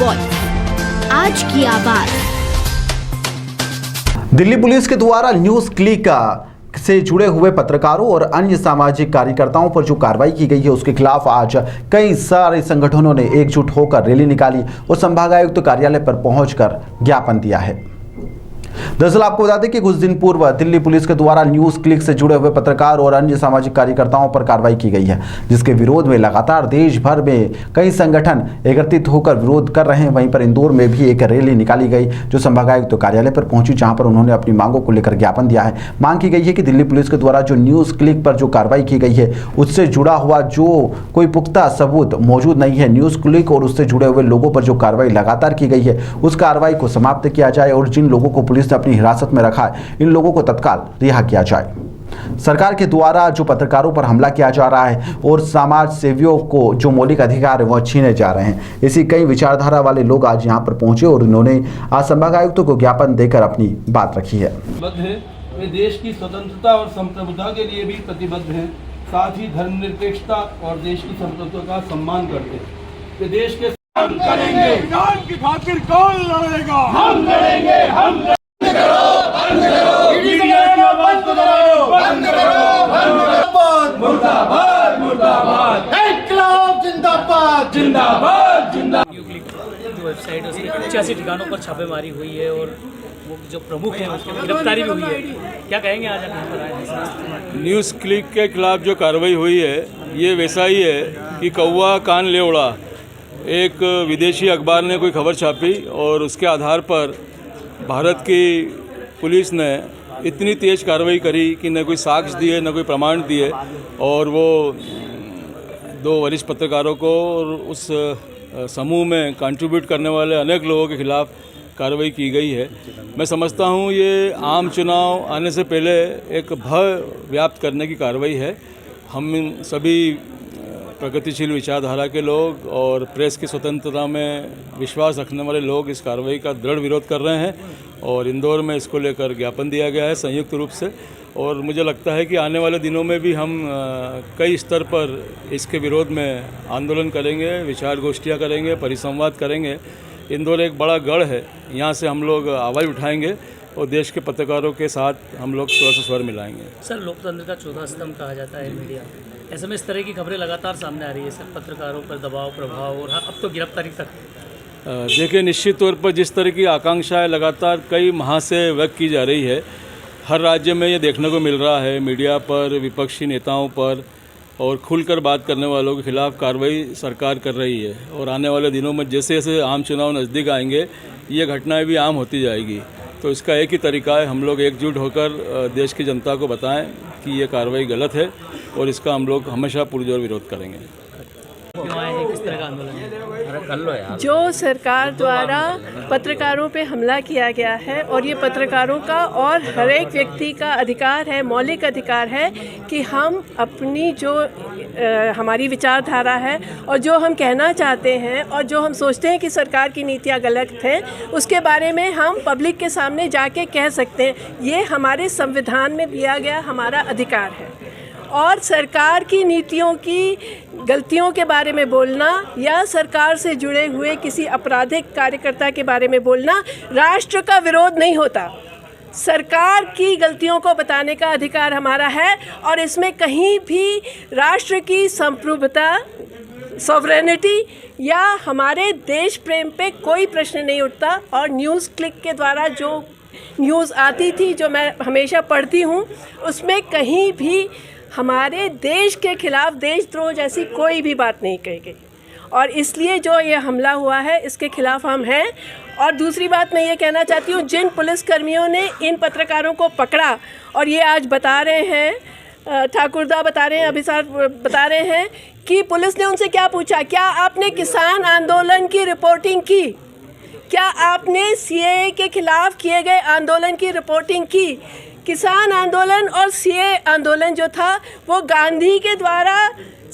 Voice, आज की आवाज। दिल्ली पुलिस के द्वारा न्यूज क्लिक से जुड़े हुए पत्रकारों और अन्य सामाजिक कार्यकर्ताओं पर जो कार्रवाई की गई है उसके खिलाफ आज कई सारे संगठनों ने एकजुट होकर रैली निकाली और संभागायुक्त कार्यालय पर पहुंचकर ज्ञापन दिया है। दरअसल आपको बता दें कि कुछ दिन पूर्व दिल्ली पुलिस के द्वारा न्यूज क्लिक से जुड़े हुए पत्रकार और अन्य सामाजिक कार्यकर्ताओं पर कार्रवाई की गई है, जिसके विरोध में लगातार देश भर में कई संगठन एकत्रित होकर विरोध कर रहे हैं। वहीं पर इंदौर में भी एक रैली निकाली गई जो संभागायुक्त कार्यालय पर पहुंची, जहां पर उन्होंने अपनी मांगों को लेकर ज्ञापन दिया है। मांग की गई है कि दिल्ली पुलिस के द्वारा जो न्यूज क्लिक पर जो कार्रवाई की गई है उससे जुड़ा हुआ जो कोई पुख्ता सबूत मौजूद नहीं है, न्यूज क्लिक और उससे जुड़े हुए लोगों पर जो कार्रवाई लगातार की गई है उस कार्रवाई को समाप्त किया जाए और जिन लोगों को पुलिस ने अपनी हिरासत में रखा है इन लोगों को तत्काल रिहा किया जाए। सरकार के द्वारा जो पत्रकारों पर हमला किया जा रहा है और समाज सेवियों को जो मौलिक अधिकार है वह छीने जा रहे हैं, इसी कई विचारधारा वाले लोग आज यहां पर पहुंचे और उन्होंने आज संभागायुक्त को ज्ञापन देकर अपनी बात रखी है। वे देश की स्वतंत्रता और संप्रभुता के लिए भी प्रतिबद्ध हैं, साथ ही धर्मनिरपेक्षता और देश की संप्रभुता का सम्मान करते हैं। वे देश के हम करेंगे, विधान की खातिर कौन लड़ेगा? हम लड़ेंगे, हम मुर्दाबाद मुर्दाबाद, इनकलाब जिंदाबाद जिंदाबाद जिंदाबाद। जो वेबसाइट है उसके 85 ठिकानों पर छापेमारी हुई है और वो जो प्रमुख हैं उसकी गिरफ्तारी भी हुई है। क्या कहेंगे आज आप यहाँ पर आए? न्यूज़ क्लिक के खिलाफ जो कार्रवाई हुई है ये वैसा ही है कि कौवा कान ले उड़ा। एक विदेशी अखबार ने कोई खबर छापी और उसके आधार पर भारत की पुलिस ने इतनी तेज़ कार्रवाई करी कि न कोई साक्ष्य दिए न कोई प्रमाण दिए और वो 2 वरिष्ठ पत्रकारों को और उस समूह में कंट्रीब्यूट करने वाले अनेक लोगों के खिलाफ कार्रवाई की गई है। मैं समझता हूँ ये आम चुनाव आने से पहले एक भय व्याप्त करने की कार्रवाई है। हम सभी प्रगतिशील विचारधारा के लोग और प्रेस की स्वतंत्रता में विश्वास रखने वाले लोग इस कार्रवाई का दृढ़ विरोध कर रहे हैं और इंदौर में इसको लेकर ज्ञापन दिया गया है संयुक्त रूप से। और मुझे लगता है कि आने वाले दिनों में भी हम कई स्तर पर इसके विरोध में आंदोलन करेंगे, विचार गोष्ठियाँ करेंगे, परिसंवाद करेंगे। इंदौर एक बड़ा गढ़ है, यहाँ से हम लोग आवाज़ उठाएंगे और देश के पत्रकारों के साथ हम लोग स्वर से स्वर मिलाएंगे। सर, लोकतंत्र का चौथा स्तंभ कहा जाता है मीडिया, ऐसे में इस तरह की खबरें लगातार सामने आ रही है सर, पत्रकारों पर दबाव प्रभाव और अब तो गिरफ्तारी तक। देखिए, निश्चित तौर पर जिस तरह की आकांक्षाएं लगातार कई माह से व्यक्त की जा रही है, हर राज्य में ये देखने को मिल रहा है। मीडिया पर, विपक्षी नेताओं पर और खुलकर बात करने वालों के खिलाफ कार्रवाई सरकार कर रही है और आने वाले दिनों में जैसे जैसे आम चुनाव नज़दीक आएंगे ये घटनाएं भी आम होती जाएगी। तो इसका एक ही तरीका है, हम लोग एकजुट होकर देश की जनता को बताएं कि ये कार्रवाई गलत है और इसका हम लोग हमेशा पुरजोर विरोध करेंगे। किस तरह का आंदोलन है? जो सरकार द्वारा पत्रकारों पे हमला किया गया है और ये पत्रकारों का और हर एक व्यक्ति का अधिकार है, मौलिक अधिकार है कि हम अपनी जो हमारी विचारधारा है और जो हम कहना चाहते हैं और जो हम सोचते हैं कि सरकार की नीतियाँ गलत हैं उसके बारे में हम पब्लिक के सामने जाके कह सकते हैं। ये हमारे संविधान में दिया गया हमारा अधिकार है। और सरकार की नीतियों की गलतियों के बारे में बोलना या सरकार से जुड़े हुए किसी आपराधिक कार्यकर्ता के बारे में बोलना राष्ट्र का विरोध नहीं होता। सरकार की गलतियों को बताने का अधिकार हमारा है और इसमें कहीं भी राष्ट्र की संप्रभुता, सॉवरेनिटी या हमारे देश प्रेम पे कोई प्रश्न नहीं उठता। और न्यूज़ क्लिक के द्वारा जो न्यूज़ आती थी, जो मैं हमेशा पढ़ती हूँ, उसमें कहीं भी हमारे देश के खिलाफ देशद्रोह जैसी कोई भी बात नहीं कही गई और इसलिए जो ये हमला हुआ है इसके खिलाफ हम हैं। और दूसरी बात मैं ये कहना चाहती हूँ, जिन पुलिसकर्मियों ने इन पत्रकारों को पकड़ा और ये आज बता रहे हैं, ठाकुरदा बता रहे हैं, अभिसार बता रहे हैं कि पुलिस ने उनसे क्या पूछा, क्या आपने किसान आंदोलन की रिपोर्टिंग की, क्या आपने सीएए के खिलाफ किए गए आंदोलन की रिपोर्टिंग की। किसान आंदोलन और सीएए आंदोलन जो था वो गांधी के द्वारा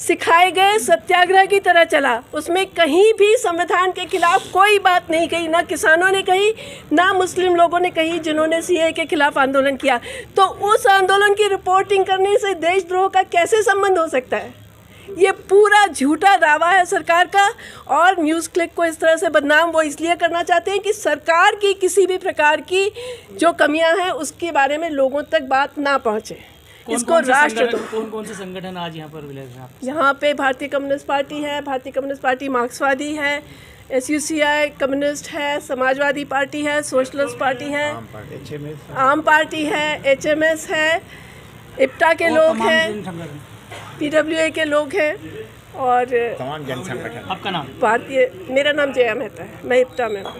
सिखाए गए सत्याग्रह की तरह चला। उसमें कहीं भी संविधान के खिलाफ कोई बात नहीं कही, ना किसानों ने कही ना मुस्लिम लोगों ने कही जिन्होंने सीएए के खिलाफ आंदोलन किया। तो उस आंदोलन की रिपोर्टिंग करने से देशद्रोह का कैसे संबंध हो सकता है? ये पूरा झूठा दावा है सरकार का। और न्यूज़ क्लिक को इस तरह से बदनाम वो इसलिए करना चाहते हैं कि सरकार की किसी भी प्रकार की जो कमियां हैं उसके बारे में लोगों तक बात ना पहुंचे। इसको राष्ट्र दो। कौन से संगठन आज यहाँ पर विलय हैं? यहाँ पे भारतीय कम्युनिस्ट पार्टी है, भारतीय कम्युनिस्ट पार्टी मार्क्सवादी है, SUCI कम्युनिस्ट है, समाजवादी पार्टी है, सोशलिस्ट पार्टी है, आम पार्टी है, HMS है, इप्टा के लोग हैं, PWA के लोग हैं और आपका नाम? भारतीय, मेरा नाम जया मेहता है, मैं इप्टा में हूँ।